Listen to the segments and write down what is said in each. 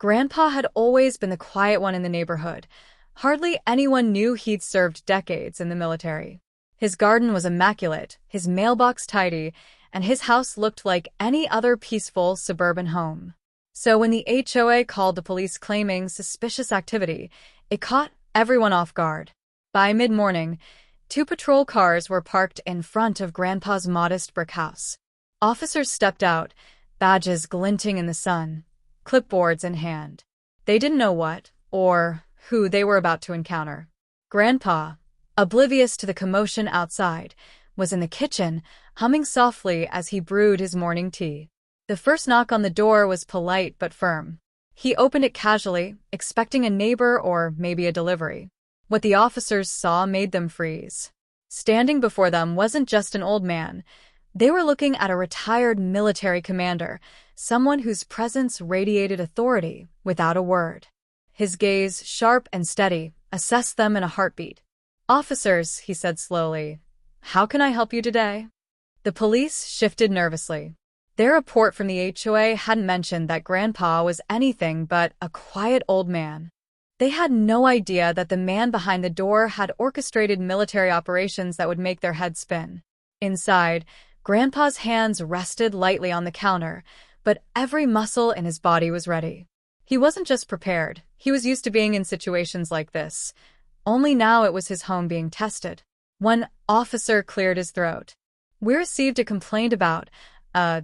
Grandpa had always been the quiet one in the neighborhood. Hardly anyone knew he'd served decades in the military. His garden was immaculate, his mailbox tidy, and his house looked like any other peaceful suburban home. So when the HOA called the police claiming suspicious activity, it caught everyone off guard. By mid-morning, 2 patrol cars were parked in front of Grandpa's modest brick house. Officers stepped out, badges glinting in the sun, clipboards in hand. They didn't know what, or who they were about to encounter. Grandpa, oblivious to the commotion outside, was in the kitchen, humming softly as he brewed his morning tea. The first knock on the door was polite but firm. He opened it casually, expecting a neighbor or maybe a delivery. What the officers saw made them freeze. Standing before them wasn't just an old man. They were looking at a retired military commander, someone whose presence radiated authority without a word. His gaze, sharp and steady, assessed them in a heartbeat. "Officers," he said slowly, "how can I help you today?" The police shifted nervously. Their report from the HOA hadn't mentioned that Grandpa was anything but a quiet old man. They had no idea that the man behind the door had orchestrated military operations that would make their heads spin. Inside, Grandpa's hands rested lightly on the counter, but every muscle in his body was ready. He wasn't just prepared, he was used to being in situations like this. Only now it was his home being tested. One officer cleared his throat. "We received a complaint about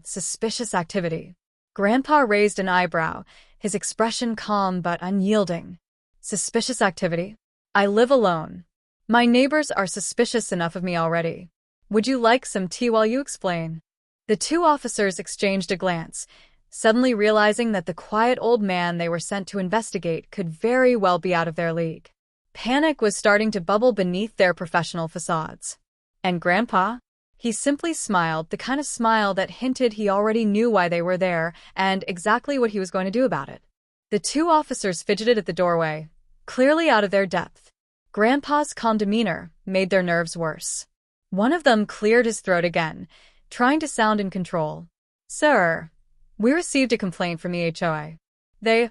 suspicious activity." Grandpa raised an eyebrow, his expression calm but unyielding. "Suspicious activity? I live alone. My neighbors are suspicious enough of me already. Would you like some tea while you explain?" The 2 officers exchanged a glance, suddenly realizing that the quiet old man they were sent to investigate could very well be out of their league. Panic was starting to bubble beneath their professional facades. And Grandpa? He simply smiled, the kind of smile that hinted he already knew why they were there and exactly what he was going to do about it. The 2 officers fidgeted at the doorway, clearly out of their depth. Grandpa's calm demeanor made their nerves worse. One of them cleared his throat again, trying to sound in control. "Sir, we received a complaint from the HOA. They,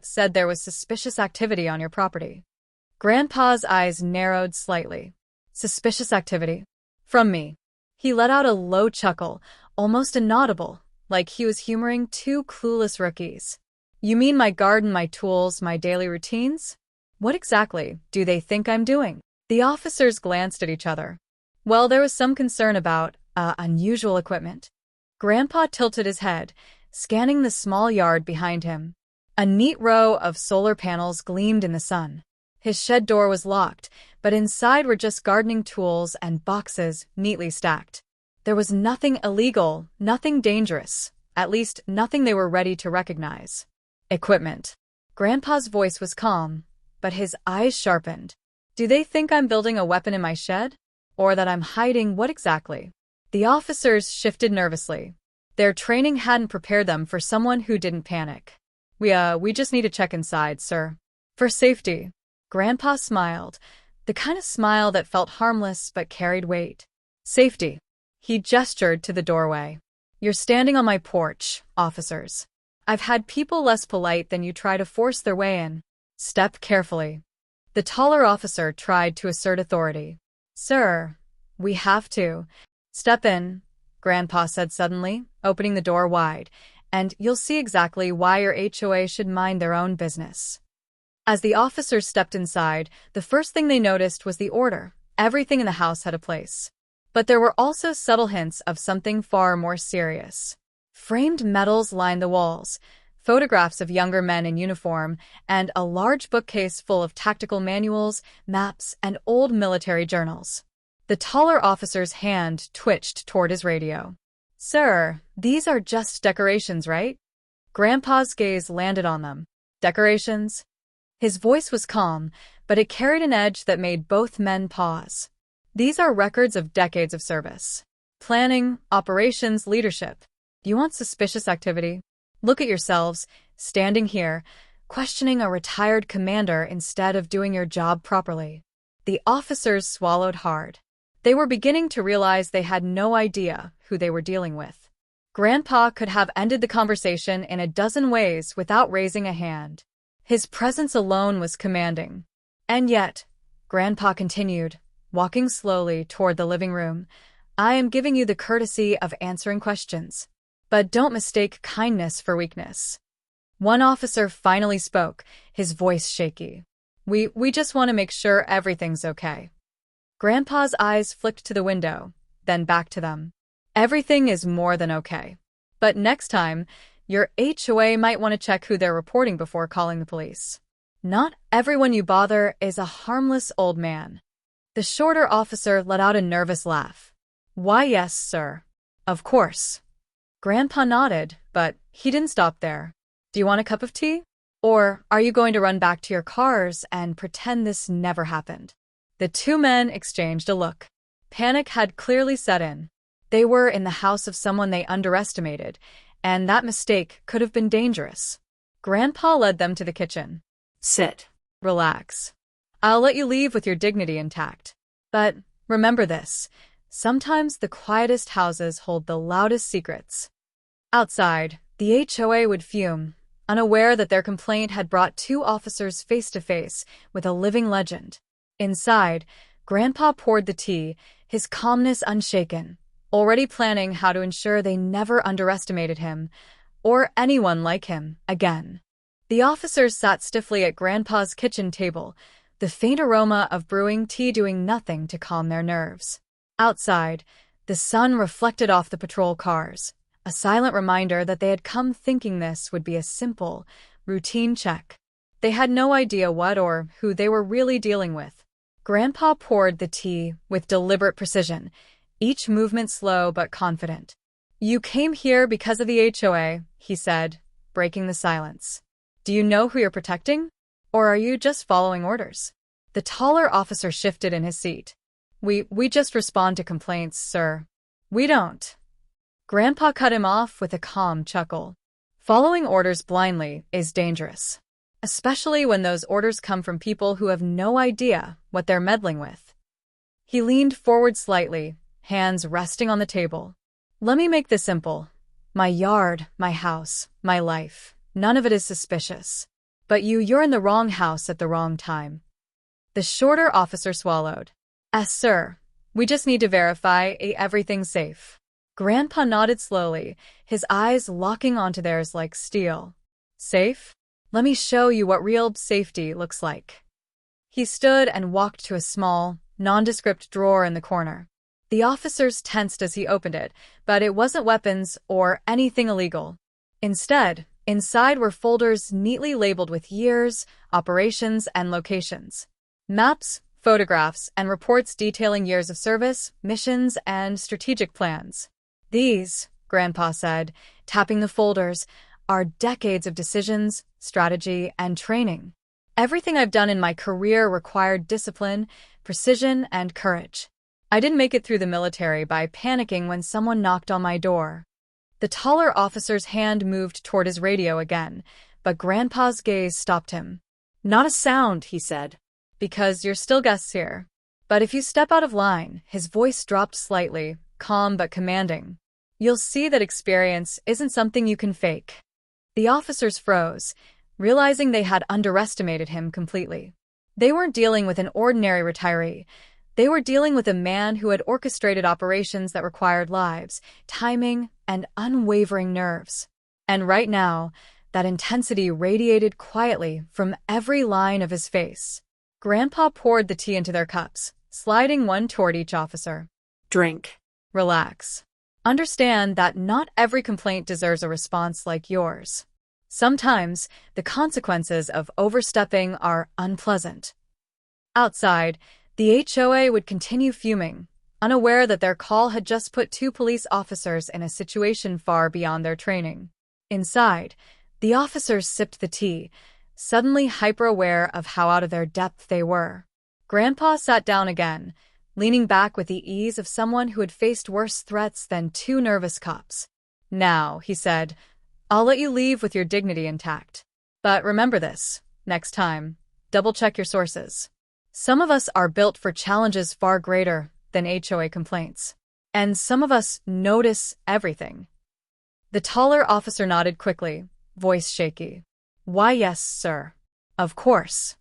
said there was suspicious activity on your property." Grandpa's eyes narrowed slightly. "Suspicious activity? From me?" He let out a low chuckle, almost inaudible, like he was humoring 2 clueless rookies. "You mean my garden, my tools, my daily routines? What exactly do they think I'm doing?" The officers glanced at each other. Well, there was some concern about unusual equipment. Grandpa tilted his head, scanning the small yard behind him. A neat row of solar panels gleamed in the sun. His shed door was locked, but inside were just gardening tools and boxes neatly stacked. There was nothing illegal, nothing dangerous, at least nothing they were ready to recognize. "Equipment." Grandpa's voice was calm, but his eyes sharpened. "Do they think I'm building a weapon in my shed? Or that I'm hiding what exactly?" The officers shifted nervously. Their training hadn't prepared them for someone who didn't panic. We just need to check inside, sir. For safety." Grandpa smiled, the kind of smile that felt harmless but carried weight. "Safety." He gestured to the doorway. "You're standing on my porch, officers. I've had people less polite than you try to force their way in. Step carefully." The taller officer tried to assert authority. "Sir, we have to." "Step in," Grandpa said suddenly, opening the door wide, "and you'll see exactly why your HOA should mind their own business." As the officers stepped inside, the first thing they noticed was the order. Everything in the house had a place. But there were also subtle hints of something far more serious. Framed medals lined the walls, photographs of younger men in uniform, and a large bookcase full of tactical manuals, maps, and old military journals. The taller officer's hand twitched toward his radio. "Sir, these are just decorations, right?" Grandpa's gaze landed on them. "Decorations?" His voice was calm, but it carried an edge that made both men pause. "These are records of decades of service. Planning, operations, leadership. Do you want suspicious activity? Look at yourselves, standing here, questioning a retired commander instead of doing your job properly." The officers swallowed hard. They were beginning to realize they had no idea who they were dealing with. Grandpa could have ended the conversation in a dozen ways without raising a hand. His presence alone was commanding. And yet, Grandpa continued, walking slowly toward the living room, I am giving you the courtesy of answering questions. But don't mistake kindness for weakness. One officer finally spoke, his voice shaky. We just want to make sure everything's okay. Grandpa's eyes flicked to the window, then back to them. Everything is more than okay. But next time, your HOA might want to check who they're reporting before calling the police. Not everyone you bother is a harmless old man. The shorter officer let out a nervous laugh. Why, yes, sir. Of course. Grandpa nodded, but he didn't stop there. Do you want a cup of tea? Or are you going to run back to your cars and pretend this never happened? The two men exchanged a look. Panic had clearly set in. They were in the house of someone they underestimated, and that mistake could have been dangerous. Grandpa led them to the kitchen. Sit. Relax. I'll let you leave with your dignity intact. But remember this, sometimes the quietest houses hold the loudest secrets. Outside, the HOA would fume, unaware that their complaint had brought two officers face to face with a living legend. Inside, Grandpa poured the tea, his calmness unshaken, already planning how to ensure they never underestimated him, or anyone like him, again. The officers sat stiffly at Grandpa's kitchen table, the faint aroma of brewing tea doing nothing to calm their nerves. Outside, the sun reflected off the patrol cars, a silent reminder that they had come thinking this would be a simple, routine check. They had no idea what or who they were really dealing with. Grandpa poured the tea with deliberate precision, each movement slow but confident. You came here because of the HOA, he said, breaking the silence. Do you know who you're protecting? Or are you just following orders? The taller officer shifted in his seat. We just respond to complaints, sir. We don't. Grandpa cut him off with a calm chuckle. Following orders blindly is dangerous, especially when those orders come from people who have no idea what they're meddling with. He leaned forward slightly, hands resting on the table. Let me make this simple. My yard, my house, my life, none of it is suspicious. But you're in the wrong house at the wrong time. The shorter officer swallowed. Sir, we just need to verify everything's safe. Grandpa nodded slowly, his eyes locking onto theirs like steel. Safe? Let me show you what real safety looks like. He stood and walked to a small, nondescript drawer in the corner. The officers tensed as he opened it, but it wasn't weapons or anything illegal. Instead, inside were folders neatly labeled with years, operations, and locations. Maps, photographs, and reports detailing years of service, missions, and strategic plans. These, Grandpa said, tapping the folders, are decades of decisions, strategy, and training. Everything I've done in my career required discipline, precision, and courage. I didn't make it through the military by panicking when someone knocked on my door. The taller officer's hand moved toward his radio again, but Grandpa's gaze stopped him. Not a sound, he said. Because you're still guests here. But if you step out of line, his voice dropped slightly, calm but commanding. You'll see that experience isn't something you can fake. The officers froze, realizing they had underestimated him completely. They weren't dealing with an ordinary retiree. They were dealing with a man who had orchestrated operations that required lives, timing, and unwavering nerves. And right now, that intensity radiated quietly from every line of his face. Grandpa poured the tea into their cups, sliding one toward each officer. Drink. Relax. Understand that not every complaint deserves a response like yours. Sometimes, the consequences of overstepping are unpleasant. Outside, the HOA would continue fuming, unaware that their call had just put two police officers in a situation far beyond their training. Inside, the officers sipped the tea, suddenly hyper-aware of how out of their depth they were. Grandpa sat down again, leaning back with the ease of someone who had faced worse threats than two nervous cops. Now, he said, I'll let you leave with your dignity intact. But remember this, next time, double-check your sources. Some of us are built for challenges far greater than HOA complaints. And some of us notice everything. The taller officer nodded quickly, voice shaky. Why, yes, sir. Of course.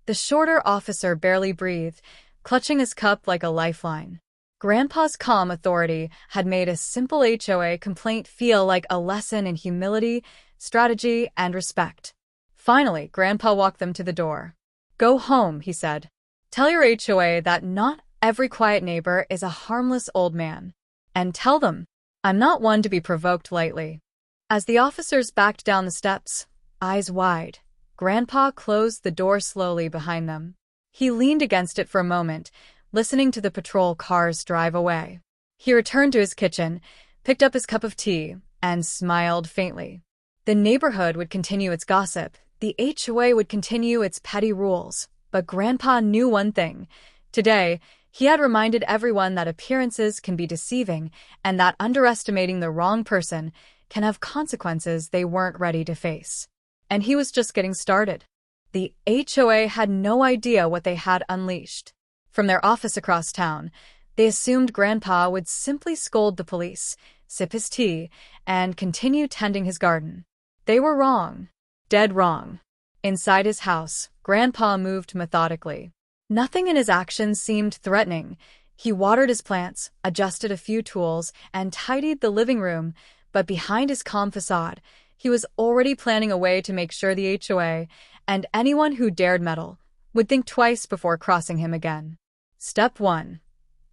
The shorter officer barely breathed, clutching his cup like a lifeline. Grandpa's calm authority had made a simple HOA complaint feel like a lesson in humility, strategy, and respect. Finally, Grandpa walked them to the door. Go home, he said. Tell your HOA that not every quiet neighbor is a harmless old man. And tell them, I'm not one to be provoked lightly. As the officers backed down the steps, eyes wide, Grandpa closed the door slowly behind them. He leaned against it for a moment, listening to the patrol cars drive away. He returned to his kitchen, picked up his cup of tea, and smiled faintly. The neighborhood would continue its gossip, the HOA would continue its petty rules, but Grandpa knew one thing. Today, he had reminded everyone that appearances can be deceiving and that underestimating the wrong person can have consequences they weren't ready to face. And he was just getting started. The HOA had no idea what they had unleashed. From their office across town, they assumed Grandpa would simply scold the police, sip his tea, and continue tending his garden. They were wrong. Dead wrong. Inside his house, Grandpa moved methodically. Nothing in his actions seemed threatening. He watered his plants, adjusted a few tools, and tidied the living room, but behind his calm facade, he was already planning a way to make sure the HOA, and anyone who dared meddle, would think twice before crossing him again. Step 1.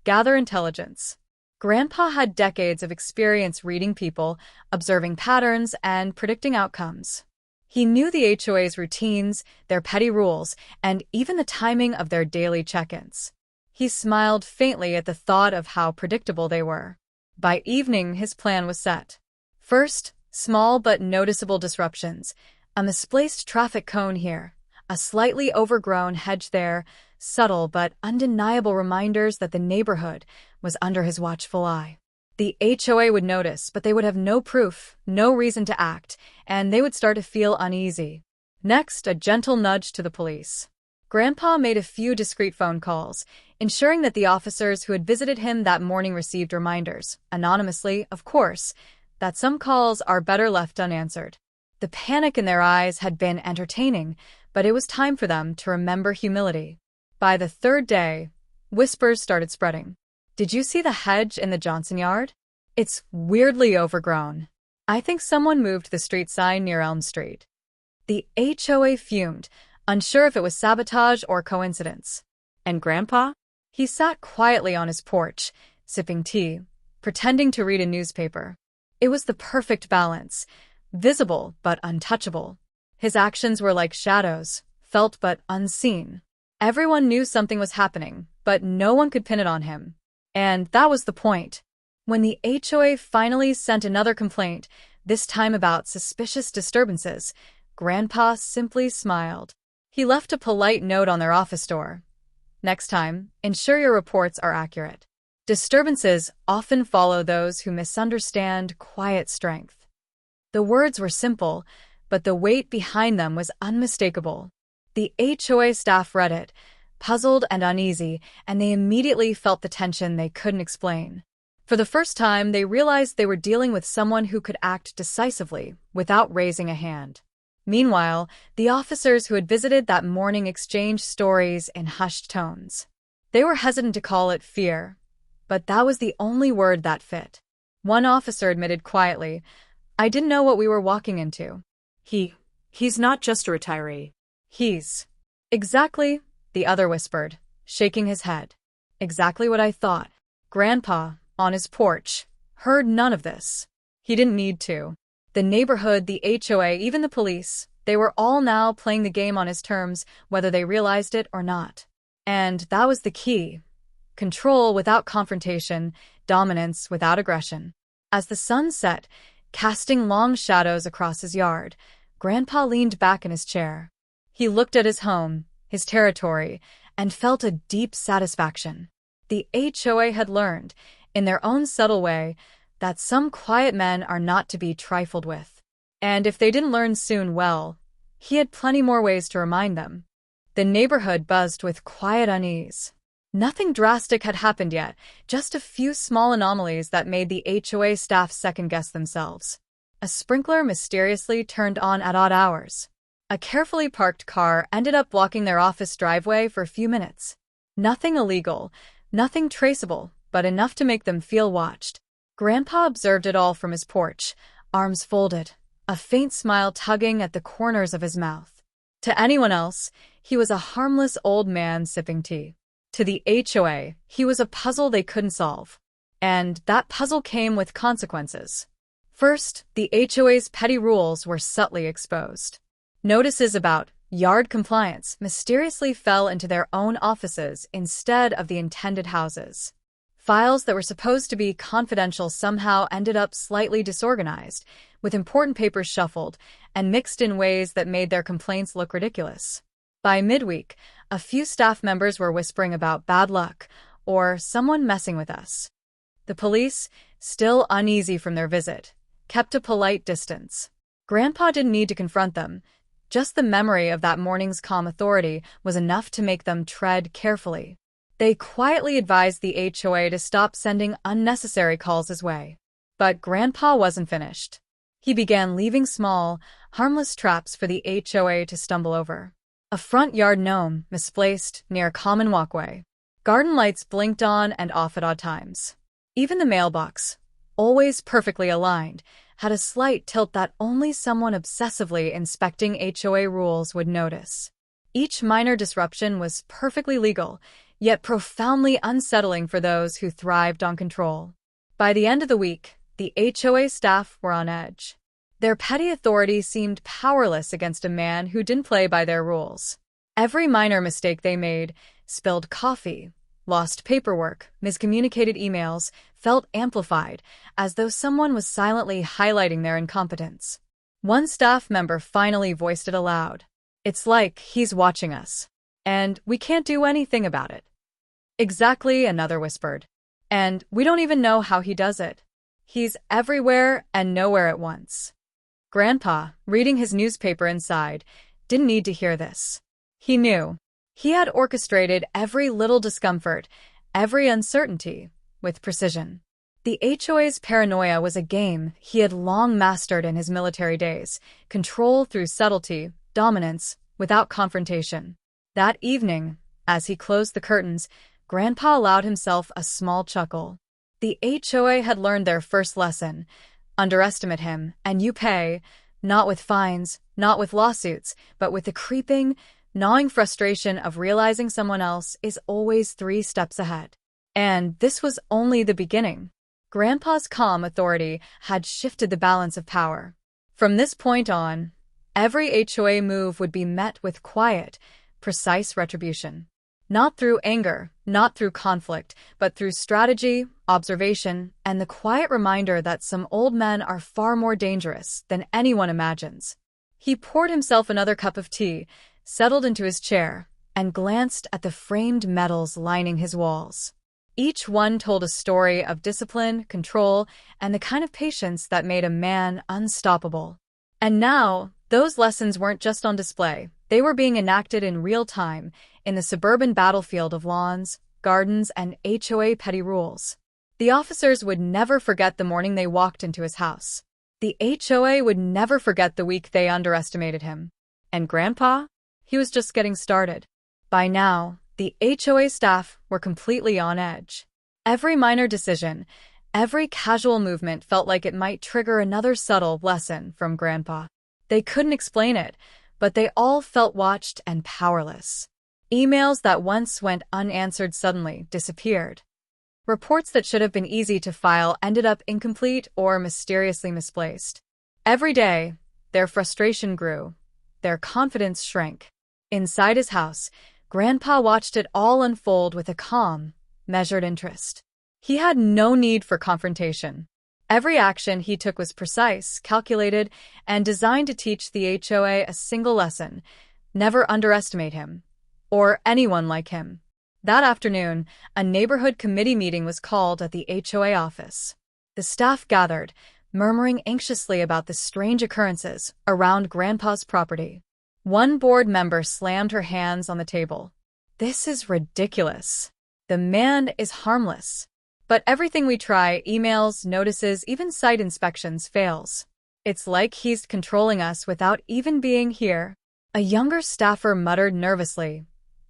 Gather intelligence. Grandpa had decades of experience reading people, observing patterns, and predicting outcomes. He knew the HOA's routines, their petty rules, and even the timing of their daily check-ins. He smiled faintly at the thought of how predictable they were. By evening, his plan was set. First, small but noticeable disruptions. A misplaced traffic cone here, a slightly overgrown hedge there, subtle but undeniable reminders that the neighborhood was under his watchful eye. The HOA would notice, but they would have no proof, no reason to act, and they would start to feel uneasy. Next, a gentle nudge to the police. Grandpa made a few discreet phone calls, ensuring that the officers who had visited him that morning received reminders, anonymously, of course, that some calls are better left unanswered. The panic in their eyes had been entertaining, but it was time for them to remember humility. By the third day, whispers started spreading. Did you see the hedge in the Johnson yard? It's weirdly overgrown. I think someone moved the street sign near Elm Street. The HOA fumed, unsure if it was sabotage or coincidence. And Grandpa? He sat quietly on his porch, sipping tea, pretending to read a newspaper. It was the perfect balance, visible but untouchable. His actions were like shadows, felt but unseen. Everyone knew something was happening, but no one could pin it on him. And that was the point. When the HOA finally sent another complaint, this time about suspicious disturbances, Grandpa simply smiled. He left a polite note on their office door. Next time, ensure your reports are accurate. Disturbances often follow those who misunderstand quiet strength. The words were simple, but the weight behind them was unmistakable. The HOA staff read it, puzzled and uneasy, and they immediately felt the tension they couldn't explain. For the first time, they realized they were dealing with someone who could act decisively, without raising a hand. Meanwhile, the officers who had visited that morning exchanged stories in hushed tones. They were hesitant to call it fear, but that was the only word that fit. One officer admitted quietly, I didn't know what we were walking into. He's not just a retiree. He's. Exactly. The other whispered, shaking his head. Exactly what I thought. Grandpa, on his porch, heard none of this. He didn't need to. The neighborhood, the HOA, even the police, they were all now playing the game on his terms, whether they realized it or not. And that was the key. Control without confrontation, dominance without aggression. As the sun set, casting long shadows across his yard, Grandpa leaned back in his chair. He looked at his home, his territory, and felt a deep satisfaction. The HOA had learned, in their own subtle way, that some quiet men are not to be trifled with. And if they didn't learn soon, well, he had plenty more ways to remind them. The neighborhood buzzed with quiet unease. Nothing drastic had happened yet, just a few small anomalies that made the HOA staff second-guess themselves. A sprinkler mysteriously turned on at odd hours. A carefully parked car ended up blocking their office driveway for a few minutes. Nothing illegal, nothing traceable, but enough to make them feel watched. Grandpa observed it all from his porch, arms folded, a faint smile tugging at the corners of his mouth. To anyone else, he was a harmless old man sipping tea. To the HOA, he was a puzzle they couldn't solve. And that puzzle came with consequences. First, the HOA's petty rules were subtly exposed. Notices about yard compliance mysteriously fell into their own offices instead of the intended houses. Files that were supposed to be confidential somehow ended up slightly disorganized, with important papers shuffled and mixed in ways that made their complaints look ridiculous. By midweek, a few staff members were whispering about bad luck or someone messing with us. The police, still uneasy from their visit, kept a polite distance. Grandpa didn't need to confront them. Just the memory of that morning's calm authority was enough to make them tread carefully. They quietly advised the HOA to stop sending unnecessary calls his way. But Grandpa wasn't finished. He began leaving small, harmless traps for the HOA to stumble over. A front yard gnome misplaced near a common walkway. Garden lights blinked on and off at odd times. Even the mailbox, always perfectly aligned, had a slight tilt that only someone obsessively inspecting HOA rules would notice. Each minor disruption was perfectly legal, yet profoundly unsettling for those who thrived on control. By the end of the week, the HOA staff were on edge. Their petty authority seemed powerless against a man who didn't play by their rules. Every minor mistake they made, spilled coffee, lost paperwork, miscommunicated emails, felt amplified, as though someone was silently highlighting their incompetence. One staff member finally voiced it aloud. "It's like he's watching us. And we can't do anything about it." "Exactly," another whispered. "And we don't even know how he does it. He's everywhere and nowhere at once." Grandpa, reading his newspaper inside, didn't need to hear this. He knew. He had orchestrated every little discomfort, every uncertainty, with precision. The HOA's paranoia was a game he had long mastered in his military days, control through subtlety, dominance, without confrontation. That evening, as he closed the curtains, Grandpa allowed himself a small chuckle. The HOA had learned their first lesson. Underestimate him, and you pay, not with fines, not with lawsuits, but with the creeping, gnawing frustration of realizing someone else is always 3 steps ahead. And this was only the beginning. Grandpa's calm authority had shifted the balance of power. From this point on, every HOA move would be met with quiet, precise retribution. Not through anger, not through conflict, but through strategy, observation, and the quiet reminder that some old men are far more dangerous than anyone imagines. He poured himself another cup of tea, settled into his chair, and glanced at the framed medals lining his walls. Each one told a story of discipline, control, and the kind of patience that made a man unstoppable. And now, those lessons weren't just on display. They were being enacted in real time, in the suburban battlefield of lawns, gardens, and HOA petty rules. The officers would never forget the morning they walked into his house. The HOA would never forget the week they underestimated him. And Grandpa? He was just getting started. By now, the HOA staff were completely on edge. Every minor decision, every casual movement felt like it might trigger another subtle lesson from Grandpa. They couldn't explain it, but they all felt watched and powerless. Emails that once went unanswered suddenly disappeared. Reports that should have been easy to file ended up incomplete or mysteriously misplaced. Every day, their frustration grew, their confidence shrank. Inside his house, Grandpa watched it all unfold with a calm, measured interest. He had no need for confrontation. Every action he took was precise, calculated, and designed to teach the HOA a single lesson: never underestimate him, or anyone like him. That afternoon, a neighborhood committee meeting was called at the HOA office. The staff gathered, murmuring anxiously about the strange occurrences around Grandpa's property. One board member slammed her hands on the table. "This is ridiculous. The man is harmless. But everything we try, emails, notices, even site inspections, fails. It's like he's controlling us without even being here. A younger staffer muttered nervously.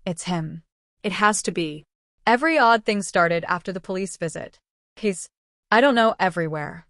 It's him. It has to be. Every odd thing started after the police visit. I don't know, everywhere.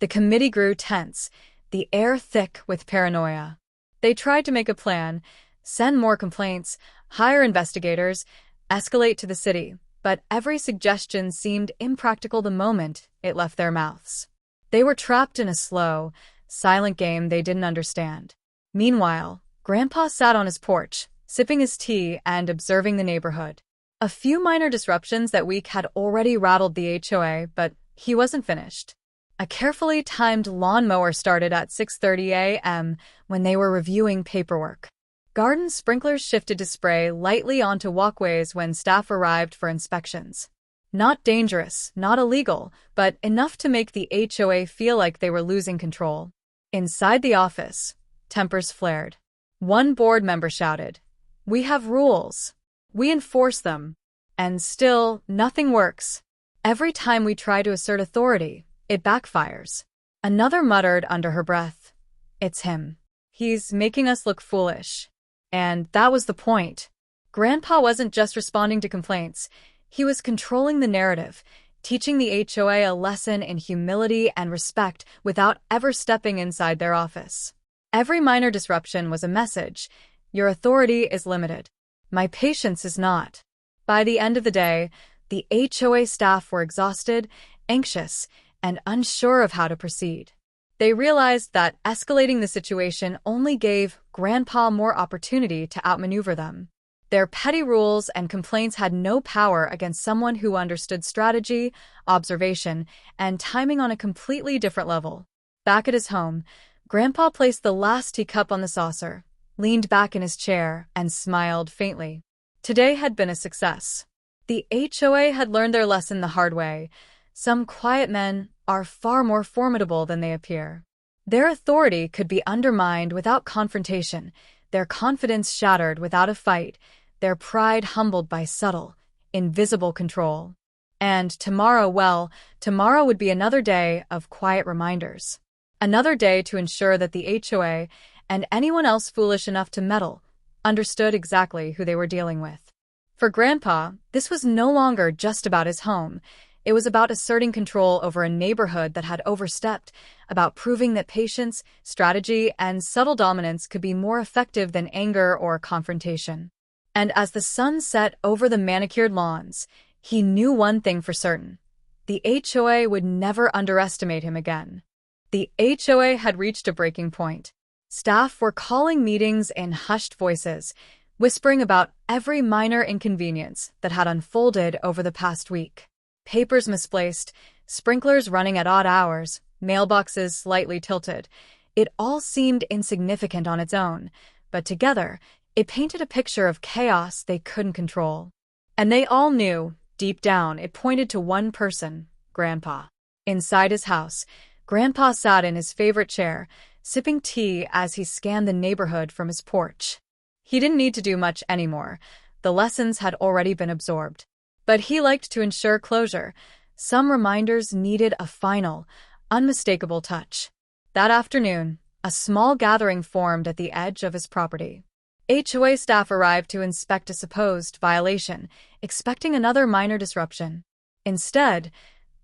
The committee grew tense, the air thick with paranoia. They tried to make a plan, send more complaints, hire investigators, escalate to the city, but every suggestion seemed impractical the moment it left their mouths. They were trapped in a slow, silent game they didn't understand. Meanwhile, Grandpa sat on his porch, sipping his tea and observing the neighborhood. A few minor disruptions that week had already rattled the HOA, but he wasn't finished. A carefully timed lawnmower started at 6:30 a.m. when they were reviewing paperwork. Garden sprinklers shifted to spray lightly onto walkways when staff arrived for inspections. Not dangerous, not illegal, but enough to make the HOA feel like they were losing control. Inside the office, tempers flared. One board member shouted, "We have rules. We enforce them. And still, nothing works. Every time we try to assert authority, it backfires." Another muttered under her breath, "It's him. He's making us look foolish." And that was the point. Grandpa wasn't just responding to complaints. He was controlling the narrative, teaching the HOA a lesson in humility and respect without ever stepping inside their office. Every minor disruption was a message. Your authority is limited. My patience is not. By the end of the day, the HOA staff were exhausted, anxious, and unsure of how to proceed. They realized that escalating the situation only gave Grandpa more opportunity to outmaneuver them. Their petty rules and complaints had no power against someone who understood strategy, observation, and timing on a completely different level. Back at his home, Grandpa placed the last teacup on the saucer, leaned back in his chair, and smiled faintly. Today had been a success. The HOA had learned their lesson the hard way. Some quiet men are far more formidable than they appear. Their authority could be undermined without confrontation, their confidence shattered without a fight, their pride humbled by subtle, invisible control. And tomorrow would be another day of quiet reminders. Another day to ensure that the HOA, and anyone else foolish enough to meddle, understood exactly who they were dealing with. For Grandpa, this was no longer just about his home. It was about asserting control over a neighborhood that had overstepped, about proving that patience, strategy, and subtle dominance could be more effective than anger or confrontation. And as the sun set over the manicured lawns, he knew one thing for certain. The HOA would never underestimate him again. The HOA had reached a breaking point. Staff were calling meetings in hushed voices, whispering about every minor inconvenience that had unfolded over the past week. Papers misplaced, sprinklers running at odd hours, mailboxes slightly tilted. It all seemed insignificant on its own, but together, it painted a picture of chaos they couldn't control. And they all knew, deep down, it pointed to one person, Grandpa. Inside his house, Grandpa sat in his favorite chair, sipping tea as he scanned the neighborhood from his porch. He didn't need to do much anymore. The lessons had already been absorbed. But he liked to ensure closure. Some reminders needed a final, unmistakable touch. That afternoon, a small gathering formed at the edge of his property. HOA staff arrived to inspect a supposed violation, expecting another minor disruption. Instead,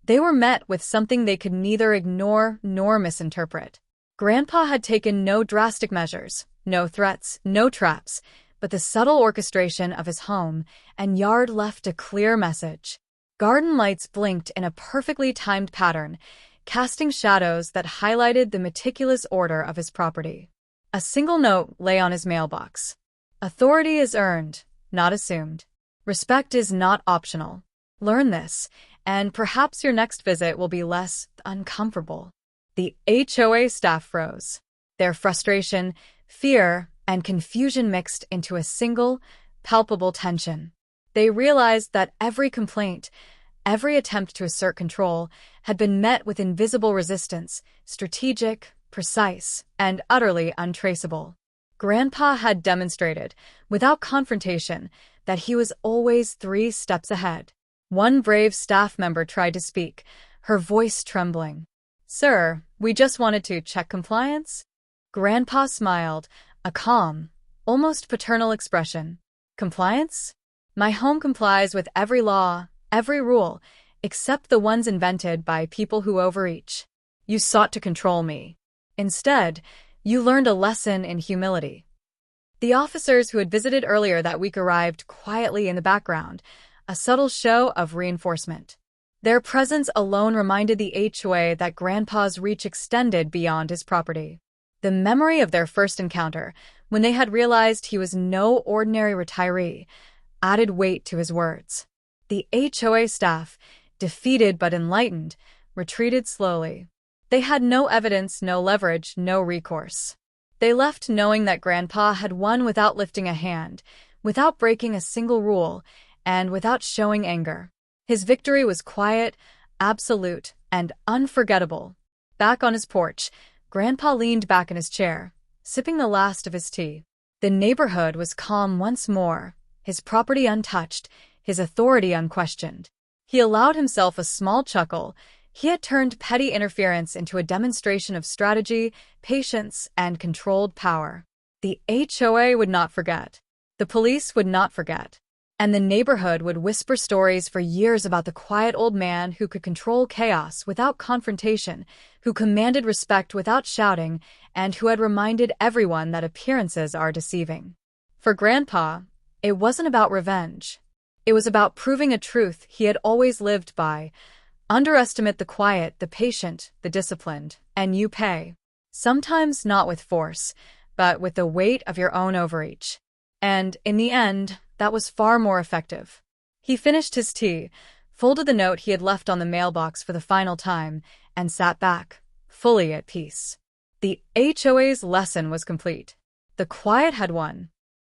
they were met with something they could neither ignore nor misinterpret. Grandpa had taken no drastic measures, no threats, no traps, but the subtle orchestration of his home and yard left a clear message. Garden lights blinked in a perfectly timed pattern, casting shadows that highlighted the meticulous order of his property. A single note lay on his mailbox. Authority is earned, not assumed. Respect is not optional. Learn this, and perhaps your next visit will be less uncomfortable. The HOA staff froze. Their frustration, fear, and confusion mixed into a single, palpable tension. They realized that every complaint, every attempt to assert control, had been met with invisible resistance, strategic, precise, and utterly untraceable. Grandpa had demonstrated, without confrontation, that he was always 3 steps ahead. One brave staff member tried to speak, her voice trembling. "Sir, we just wanted to check compliance." Grandpa smiled, a calm, almost paternal expression. "Compliance? My home complies with every law, every rule, except the ones invented by people who overreach. You sought to control me. Instead, you learned a lesson in humility." The officers who had visited earlier that week arrived quietly in the background, a subtle show of reinforcement. Their presence alone reminded the HOA that Grandpa's reach extended beyond his property. The memory of their first encounter, when they had realized he was no ordinary retiree, added weight to his words. The HOA staff, defeated but enlightened, retreated slowly. They had no evidence, no leverage, no recourse. They left knowing that Grandpa had won without lifting a hand, without breaking a single rule, and without showing anger. His victory was quiet, absolute, and unforgettable. Back on his porch, Grandpa leaned back in his chair, sipping the last of his tea. The neighborhood was calm once more, his property untouched, his authority unquestioned. He allowed himself a small chuckle. He had turned petty interference into a demonstration of strategy, patience, and controlled power. The HOA would not forget. The police would not forget. And the neighborhood would whisper stories for years about the quiet old man who could control chaos without confrontation, who commanded respect without shouting, and who had reminded everyone that appearances are deceiving. For Grandpa, it wasn't about revenge. It was about proving a truth he had always lived by. Underestimate the quiet, the patient, the disciplined, and you pay. Sometimes not with force, but with the weight of your own overreach. And, in the end, that was far more effective. He finished his tea, folded the note he had left on the mailbox for the final time, and sat back, fully at peace. The HOA's lesson was complete. The quiet had won,